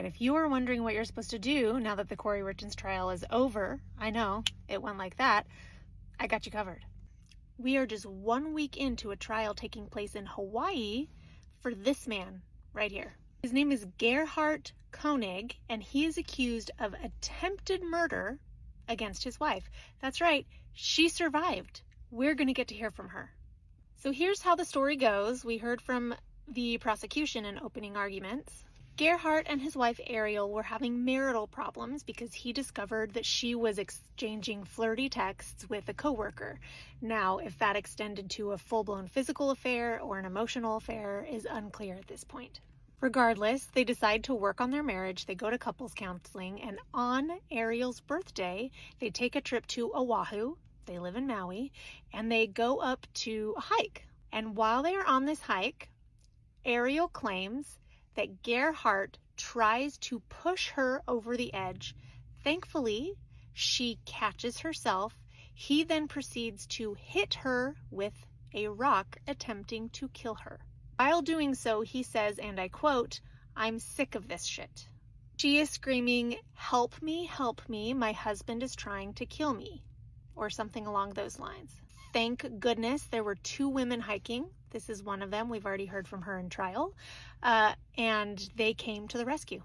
side. If you are wondering what you're supposed to do now that the Corey Richards trial is over, I know, it went like that, I got you covered. We are just 1 week into a trial taking place in Hawaii for this man right here. His name is Gerhardt Konig, and he is accused of attempted murder against his wife. That's right, she survived. We're going to get to hear from her. So here's how the story goes. We heard from the prosecution in opening arguments. Gerhardt and his wife Ariel were having marital problems because he discovered that she was exchanging flirty texts with a coworker. Now, if that extended to a full-blown physical affair or an emotional affair is unclear at this point. Regardless, they decide to work on their marriage. They go to couples counseling, and on Ariel's birthday, they take a trip to Oahu. They live in Maui, and they go up to a hike. And while they are on this hike, Ariel claims that Gerhardt tries to push her over the edge. Thankfully, she catches herself. He then proceeds to hit her with a rock, attempting to kill her. While doing so, he says, and I quote, "I'm sick of this shit." She is screaming, help me, my husband is trying to kill me," or something along those lines. Thank goodness there were 2 women hiking. This is one of them. We've already heard from her in trial. And they came to the rescue.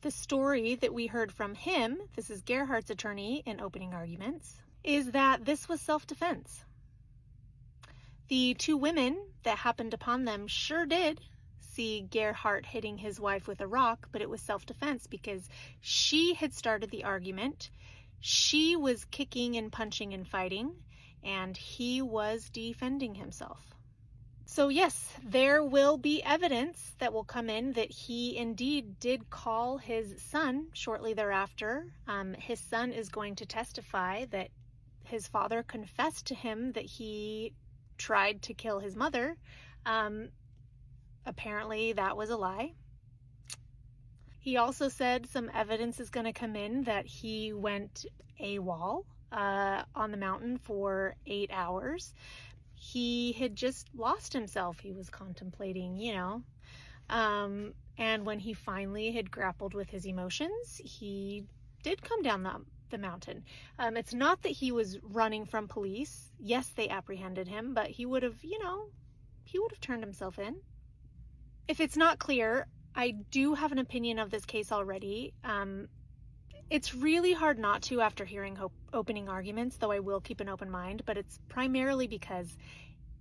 The story that we heard from him, this is Gerhardt's attorney in opening arguments, is that this was self-defense. The 2 women that happened upon them sure did see Gerhardt hitting his wife with a rock, but it was self-defense because she had started the argument. She was kicking and punching and fighting, and he was defending himself. So yes, there will be evidence that will come in that he indeed did call his son shortly thereafter. His son is going to testify that his father confessed to him that he tried to kill his mother. Apparently that was a lie. He also said some evidence is going to come in that he went AWOL on the mountain for 8 hours. He had just lost himself. He was contemplating, and when he finally had grappled with his emotions, he did come down the mountain. It's not that he was running from police. Yes, they apprehended him, but he would have, he would have turned himself in. If it's not clear, I do have an opinion of this case already. It's really hard not to after hearing opening arguments, though I will keep an open mind, but it's primarily because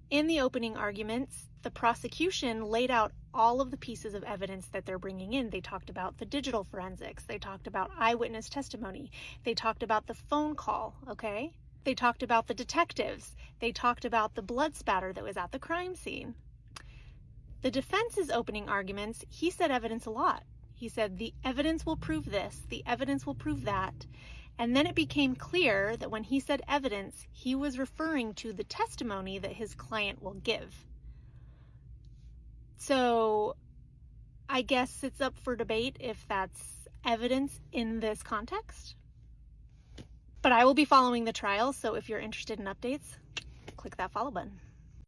in the opening arguments, the prosecution laid out all of the pieces of evidence that they're bringing in. They talked about the digital forensics. They talked about eyewitness testimony. They talked about the phone call, okay? They talked about the detectives. They talked about the blood spatter that was at the crime scene. The defense's opening arguments, he said evidence a lot. He said the evidence will prove this, the evidence will prove that. And then it became clear that when he said evidence, he was referring to the testimony that his client will give. So I guess it's up for debate if that's evidence in this context. But I will be following the trial, so if you're interested in updates, click that follow button.